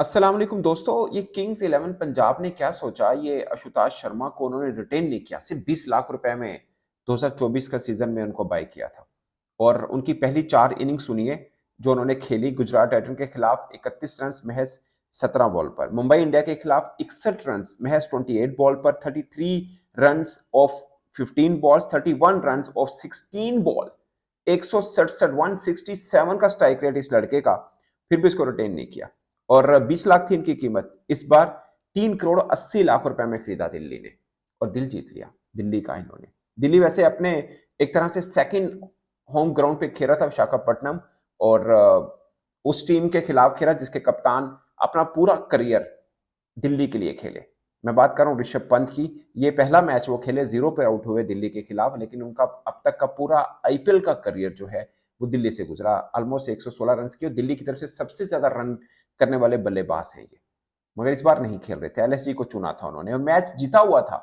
अस्सलाम वालेकुम दोस्तों, ये किंग्स 11 पंजाब ने क्या सोचा, ये आशुतोष शर्मा को उन्होंने रिटेन नहीं किया। सिर्फ 20 लाख रुपए में 2024 का सीजन में उनको बाय किया था। और उनकी पहली 4 इनिंग सुनिए जो उन्होंने खेली। गुजरात टाइटन के खिलाफ 31 रन महज 17 बॉल पर, मुंबई इंडिया के खिलाफ 61 रन महज 28 बॉल पर, 33 run of 15 balls, 31 run of 16 ball, 167 167 का स्ट्राइक रेट इस लड़के का, फिर भी इसको रिटेन नहीं किया। और 20 लाख थी इनकी कीमत। इस बार 3 करोड़ 80 लाख रुपए में खरीदा दिल्ली ने और दिल जीत लिया दिल्ली का इन्होंने। दिल्ली वैसे अपने एक तरह से सेकंड होम ग्राउंड पे खेला था, विशाखापट्टनम, और उस टीम के खिलाफ खेला जिसके कप्तान अपना पूरा करियर दिल्ली के लिए खेले। मैं बात कर रहा हूँ ऋषभ पंत की। ये पहला मैच वो खेले, 0 पे आउट हुए दिल्ली के खिलाफ, लेकिन उनका अब तक का पूरा आईपीएल का करियर जो है वो दिल्ली से गुजरा। ऑलमोस्ट 116 रन की, और दिल्ली की तरफ से सबसे ज्यादा रन करने वाले बल्लेबाज हैं ये। मगर इस बार नहीं खेल रहे थे, एलएसजी को चुना था उन्होंने और मैच जीता हुआ था।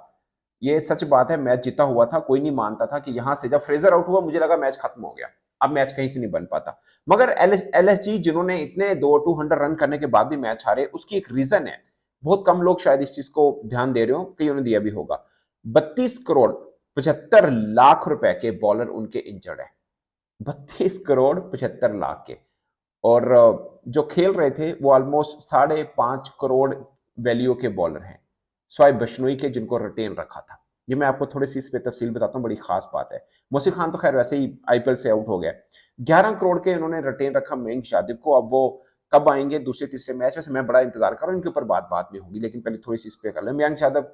ये सच बात है, मैच जीता हुआ था। कोई नहीं मानता था कि यहां से जब फ्रेजर आउट हुआ मुझे लगा मैच खत्म हो गया, अब मैच कहीं से नहीं बन पाता। मगर एलएसजी जिन्होंने इतने 200 रन करने के बाद भी मैच हारे, उसकी एक रीजन है। बहुत कम लोग शायद इस चीज को ध्यान दे रहे हो, कई उन्होंने दिया भी होगा। 32 करोड़ 75 लाख रुपए के बॉलर उनके इंजर्ड है। 32 करोड़ 75 लाख के। और जो खेल रहे थे वो ऑलमोस्ट 5.5 करोड़ वैल्यू के बॉलर हैं, स्वाइब बशनोई के, जिनको रिटेन रखा था। ये मैं आपको थोड़ी सी इस पे तफसील बताता हूँ, बड़ी खास बात है। मोसी खान तो खैर वैसे ही आईपीएल से आउट हो गया। 11 करोड़ के इन्होंने रिटेन रखा मयंक यादव को। अब वो कब आएंगे दूसरे तीसरे मैच, वैसे मैं बड़ा इंतजार कर रहा हूँ, इनके ऊपर बात बाद में होगी, लेकिन पहले थोड़ी सी इस पे कर ले। मयंक यादव,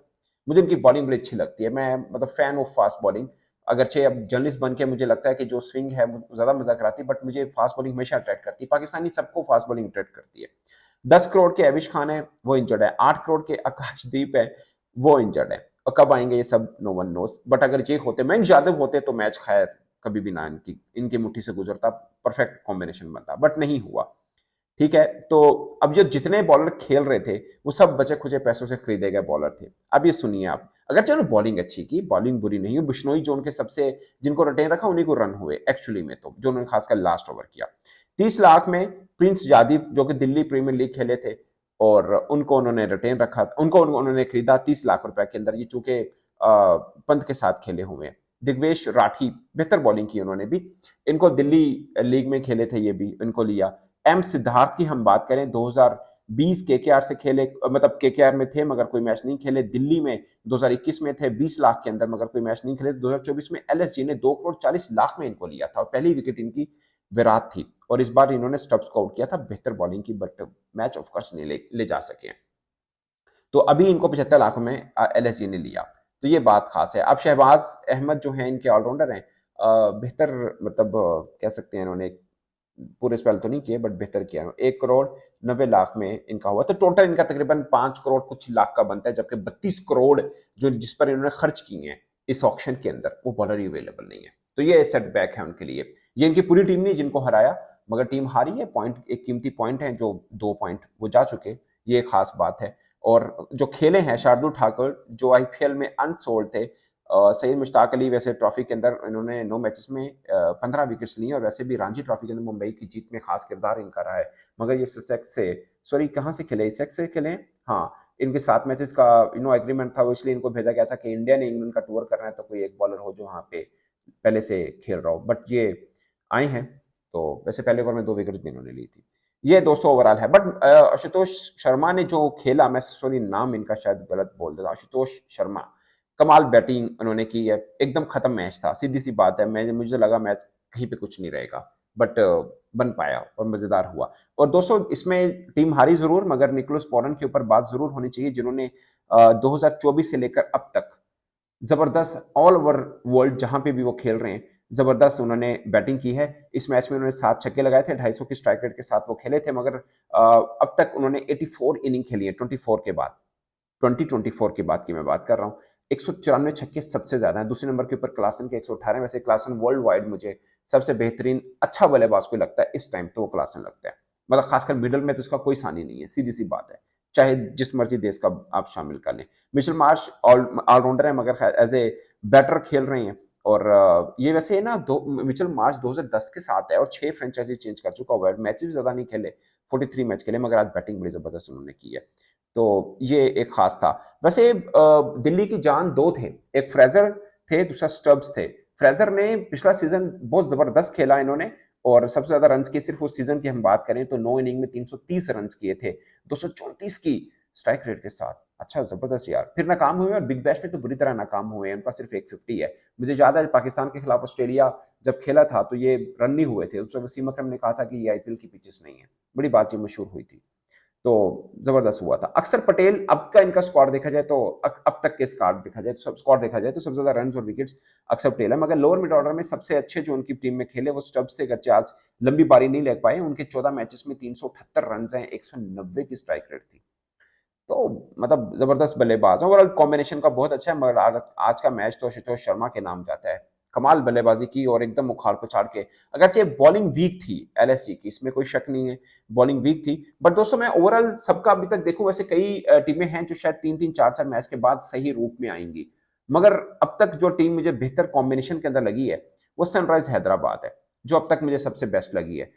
मुझे इनकी बॉलिंग बड़ी अच्छी लगती है। मैं मतलब फैन ऑफ फास्ट बॉलिंग। अगरचे अब जर्नलिस्ट बन के मुझे लगता है कि जो स्विंग है वो ज्यादा मजा कराती है, बट मुझे फास्ट बॉलिंग हमेशा अट्रैक्ट करती है। पाकिस्तानी सबको फास्ट बॉलिंग अट्रैक्ट करती है। 10 करोड़ के एविश खान है, वो इंजर्ड है। 8 करोड़ के आकाशदीप है, वो इंजर्ड है। और कब आएंगे ये सब नो वन नोस। बट अगर ये होते, मयंक यादव होते, तो मैच खैर कभी भी ना इनकी मुट्ठी से गुजरता, परफेक्ट कॉम्बिनेशन बनता, बट नहीं हुआ। ठीक है, तो अब जो जितने बॉलर खेल रहे थे वो सब बचे खुचे पैसों से खरीदे गए बॉलर थे। अब ये सुनिए आप, अगर चलो बॉलिंग अच्छी की, बॉलिंग बुरी नहीं हुई। बिश्नोई जो उनके सबसे, जिनको रिटेन रखा, उन्हीं को रन हुए एक्चुअली में, तो जो उन्होंने खासकर लास्ट ओवर किया। 30 लाख में प्रिंस यादव जो कि दिल्ली प्रीमियर लीग खेले थे, और उनको उन्होंने रिटेन रखा, उनको उन्होंने खरीदा 30 लाख रुपए के अंदर। ये चूंकि पंत के साथ खेले हुए हैं। दिग्वेश राठी, बेहतर बॉलिंग की उन्होंने भी। इनको दिल्ली लीग में खेले थे, ये भी इनको लिया। एम सिद्धार्थ की हम बात करें, 2020 केकेआर से खेले, मतलब केकेआर में थे मगर कोई मैच नहीं खेले। दिल्ली में 2021 में थे 20 लाख के अंदर, मगर कोई मैच नहीं खेले। 2024 में एलएसजी ने 2 करोड़ 40 लाख में इनको लिया था, और पहली विकेट इनकी विराट थी। और इस बार इन्होंने स्टब्स को आउट किया था, बेहतर बॉलिंग की, बट मैच ऑफकोर्स नहीं ले जा सके। तो अभी इनको 75 लाख में एलएसजी ने लिया, तो ये बात खास है। अब शहबाज अहमद जो है इनके ऑलराउंडर हैं, बेहतर मतलब कह सकते हैं, इन्होंने पूरे स्पेल तो नहीं किए बट बेहतर किया। 1 करोड़ 90 लाख में इनका हुआ, तो टोटल इनका तकरीबन 5 करोड़ कुछ लाख का बनता है। जबकि 32 करोड़ जो जिस पर इन्होंने खर्च किए हैं इस ऑक्शन के अंदर, वो बॉलर ही अवेलेबल नहीं है। तो ये सेटबैक है उनके लिए। ये इनकी पूरी टीम नहीं जिनको हराया, मगर टीम हारी है। पॉइंट, एक कीमती पॉइंट है, जो 2 पॉइंट वो जा चुके, ये खास बात है। और जो खेले हैं, शार्दुल ठाकुर जो आईपीएल में अनसोल्ड थे, सईद मुश्ताक अली वैसे ट्रॉफी के अंदर इन्होंने 9 मैचेस में 15 विकेट्स ली, और वैसे भी रणजी ट्रॉफी के अंदर मुंबई की जीत में खास किरदार इनका रहा है। मगर ये ससेक्स से, सॉरी कहाँ से खेले, सेक्स से खेले। हाँ, इनके 7 मैचेस का एग्रीमेंट था, वो इसलिए इनको भेजा गया था कि इंडिया ने इंग्लैंड का टूर करना है, तो कोई एक बॉलर हो जो वहाँ पे पहले से खेल रहा हो। बट ये आए हैं, तो वैसे पहले ओवर में 2 विकेट भी इन्होंने ली थी। ये दोस्तों ओवरऑल है। बट आशुतोष शर्मा ने जो खेला, मैं सॉरी नाम इनका शायद गलत बोल देता, आशुतोष शर्मा, कमाल बैटिंग उन्होंने की है। एकदम खत्म मैच था, सीधी सी बात है। मुझे लगा मैच कहीं पे कुछ नहीं रहेगा, बट बन पाया और मजेदार हुआ। और दोस्तों इसमें टीम हारी जरूर, मगर निकोलस पॉरन के ऊपर बात जरूर होनी चाहिए, जिन्होंने 2024 से लेकर अब तक जबरदस्त ऑल ओवर वर्ल्ड जहां पे भी वो खेल रहे हैं, जबरदस्त उन्होंने बैटिंग की है। इस मैच में उन्होंने 7 छक्के लगाए थे, 250 की स्ट्राइक रेट के साथ वो खेले थे। मगर अब तक उन्होंने 84 इनिंग खेली है 24 के बाद, 2024 के बाद की मैं बात कर रहा हूँ। 194 छक्के सबसे ज्यादा है। दूसरे नंबर के ऊपर क्लासन के 118। वैसे क्लासन वर्ल्ड वाइड मुझे सबसे बेहतरीन अच्छा बल्लेबाज को लगता है इस टाइम, तो वो क्लासन लगता है। मतलब खासकर मिडल में तो उसका कोई सानी नहीं है, सीधी सी बात है। चाहे जिस मर्जी देश का आप शामिल कर लें। मिचेल मार्श ऑलराउंडर है, मगर एज ए बैटर खेल रहे हैं। और ये वैसे ना, मिचेल मार्श 2010 के साथ है और 6 फ्रेंचाइजी चेंज कर चुका हुआ है, मैचेस भी ज्यादा नहीं खेले। 43 मैच खेले, मगर आज बैटिंग बड़ी जबरदस्त उन्होंने की है। तो ये एक खास था। वैसे दिल्ली की जान दो थे, एक फ्रेजर थे, दूसरा स्टब्स थे। फ्रेजर ने पिछला सीजन बहुत जबरदस्त खेला इन्होंने, और सबसे ज्यादा रन किए सिर्फ उस सीजन की हम बात करें तो 9 इनिंग में 330 रन किए थे, 234 की स्ट्राइक रेट के साथ। अच्छा, जबरदस्त यार। फिर नाकाम हुए, और बिग बैश में तो बुरी तरह नाकाम हुए हैं, उनका सिर्फ 150 है। मुझे याद है पाकिस्तान के खिलाफ ऑस्ट्रेलिया जब खेला था तो ये रन नहीं हुए थे, उस वक्त वसीम अकरम ने कहा था कि ये आईपीएल की पिचेस नहीं है, बड़ी बात ये मशहूर हुई थी। तो जबरदस्त हुआ था। अक्सर पटेल अब का इनका स्क्वाड देखा जाए तो अब तक के स्क्वाड देखा जाए तो सबसे ज्यादा रन और विकेट्स अक्सर पटेल है, मगर लोअर मिड ऑर्डर में सबसे अच्छे जो उनकी टीम में खेले वो स्टब्स थे। अगरचे आज लंबी पारी नहीं ले पाए, उनके 14 मैचेस में 378 रन हैं, 190 की स्ट्राइक रेट थी। तो मतलब जबरदस्त बल्लेबाज, ओवरऑल कॉम्बिनेशन का बहुत अच्छा है। मगर आज का मैच तो आशुतोष शर्मा के नाम जाता है। कमाल बल्लेबाजी की और एकदम उखाड़ पछाड़ के। अगरचे बॉलिंग वीक थी एलएसजी की, इसमें कोई शक नहीं है, बॉलिंग वीक थी। बट दोस्तों मैं ओवरऑल सबका अभी तक देखूं, वैसे कई टीमें हैं जो शायद 3-3 4-4 मैच के बाद सही रूप में आएंगी, मगर अब तक जो टीम मुझे बेहतर कॉम्बिनेशन के अंदर लगी है वो सनराइज हैदराबाद है, जो अब तक मुझे सबसे बेस्ट लगी है।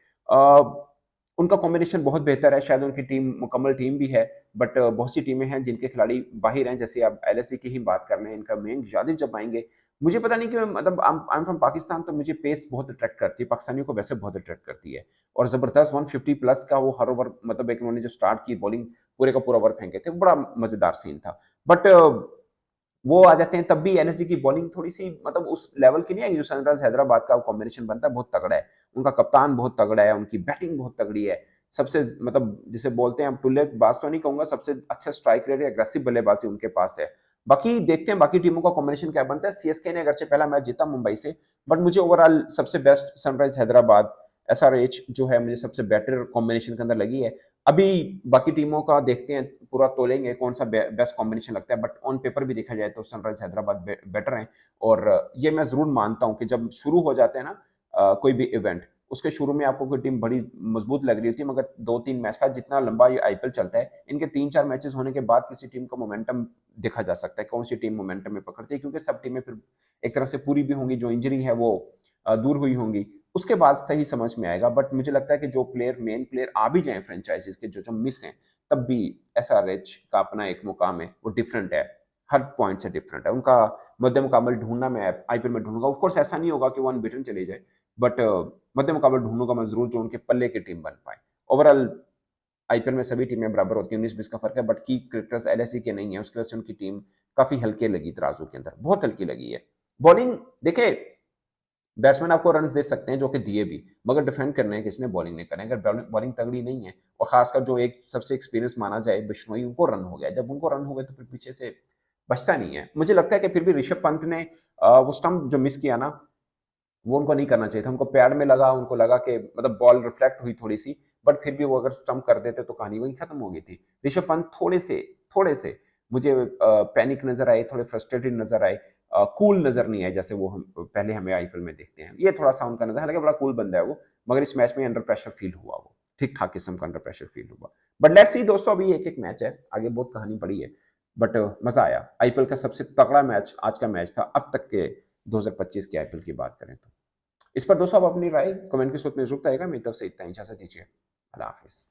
उनका कॉम्बिनेशन बहुत बेहतर है, शायद उनकी टीम मुकम्मल टीम भी है, बट बहुत सी टीमें हैं जिनके खिलाड़ी बाहिर हैं, जैसे आप एलएससी की ही बात कर लें, इनका मेन यादिव जब आएंगे, मुझे पता नहीं क्यों, मतलब आई एम फ्रॉम पाकिस्तान, तो मुझे पेस बहुत अट्रैक्ट करती है, पाकिस्तानियों को वैसे बहुत अट्रैक्ट करती है। और जबरदस्त 150 प्लस का वो हर ओवर, मतलब एक उन्होंने जो स्टार्ट की बॉलिंग, पूरे का पूरा ओवर फेंके थे, बड़ा मजेदार सीन था। बट वो आ जाते हैं तब भी एनएसजी की बॉलिंग थोड़ी सी मतलब उस लेवल की नहीं है जो सनराइज हैदराबाद का कॉम्बिनेशन बनता है, बहुत तगड़ा है। उनका कप्तान बहुत तगड़ा है, उनकी बैटिंग बहुत तगड़ी है। सबसे मतलब जिसे बोलते हैं, अब टुल्लेबाज तो नहीं कहूंगा, सबसे अच्छा स्ट्राइक रेट, एग्रेसिव बल्लेबाजी उनके पास है। बाकी देखते हैं बाकी टीमों का कॉम्बिनेशन क्या बनता है। सीएसके ने अगरचे पहला मैच जीता मुंबई से, बट मुझे ओवरऑल सबसे बेस्ट सनराइज हैदराबाद, एसआरएच जो है, मुझे सबसे बेटर कॉम्बिनेशन के अंदर लगी है। अभी बाकी टीमों का देखते हैं, पूरा तोलेंगे कौन सा बेस्ट कॉम्बिनेशन लगता है, बट ऑन पेपर भी देखा जाए तो सनराइज हैदराबाद बेटर है। और ये मैं जरूर मानता हूं कि जब शुरू हो जाते हैं ना कोई भी इवेंट, उसके शुरू में आपको कोई टीम बड़ी मजबूत लग रही होती है, मगर 2-3 मैच का जितना लंबा ये आईपीएल चलता है, इनके 3-4 मैचेस होने के बाद किसी टीम का मोमेंटम देखा जा सकता है, कौन सी टीम मोमेंटम में पकड़ती है, क्योंकि सब टीमें फिर एक तरह से पूरी भी होंगी, जो इंजरी है वो दूर हुई होंगी, उसके बाद सही समझ में आएगा। बट मुझे लगता है कि जो प्लेयर, मेन प्लेयर आ भी जाए फ्रेंचाइजीज के, जो जो मिस हैं, तब भी एसआरएच का अपना एक मुकाम है, वो डिफरेंट है, हर पॉइंट से डिफरेंट है। उनका मध्य मुकाबल ढूंढना मैं आईपीएल में ढूंढूंगा। ऑफकोर्स ऐसा नहीं होगा कि वो अनबीटन चले जाए, बट मध्य मुकाबल ढूंढूंगा मैं जरूर, जो उनके पल्ले की टीम बन पाए। ओवरऑल आईपीएल में सभी टीमें बराबर होती है, 19-20 का फर्क है, बट की क्रिकेटर्स एलएससी के नहीं है, उसकी वजह से उनकी टीम काफी हल्के लगी, तराजू के अंदर बहुत हल्की लगी है। बॉलिंग देखे, बैट्समैन आपको रन दे सकते हैं, जो कि दिए भी, मगर डिफेंड करने हैं किसने, बॉलिंग नहीं करना है। अगर बॉलिंग तगड़ी नहीं है, और खासकर जो एक सबसे एक्सपीरियंस माना जाए बिश्नोई, उनको रन हो गया, जब उनको रन हो गए तो फिर पीछे से बचता नहीं है। मुझे लगता है कि फिर भी ऋषभ पंत ने वो स्टंप जो मिस किया ना, वो उनको नहीं करना चाहिए था। उनको पैड में लगा, उनको लगा कि मतलब बॉल रिफ्लेक्ट हुई थोड़ी सी, बट फिर भी वो अगर स्टंप कर देते तो कहानी वही खत्म हो गई थी। ऋषभ पंत थोड़े से मुझे पैनिक नजर आए, थोड़े फ्रस्ट्रेटेड नजर आए, कूल नजर नहीं आए, जैसे वो हम पहले हमें आईपीएल में देखते हैं। ये थोड़ा सा उनका नजर, हालांकि बड़ा कूल बंदा है वो, मगर इस मैच में अंडर प्रेशर फील हुआ, वो ठीक ठाक किस्म का अंडर प्रेशर फील हुआ। बट लेट्स सी दोस्तों, अभी एक एक मैच है, आगे बहुत कहानी पड़ी है, बट मजा आया। आईपीएल का सबसे तगड़ा मैच आज का मैच था अब तक के, 2025 के आईपीएल की बात करें तो। इस पर दोस्तों आप अपनी राय कमेंट के सूत्र में जरूर बताइएगा। मेरी तरफ से इतना ही, इजाजत दीजिए, अल्लाह हाफिज।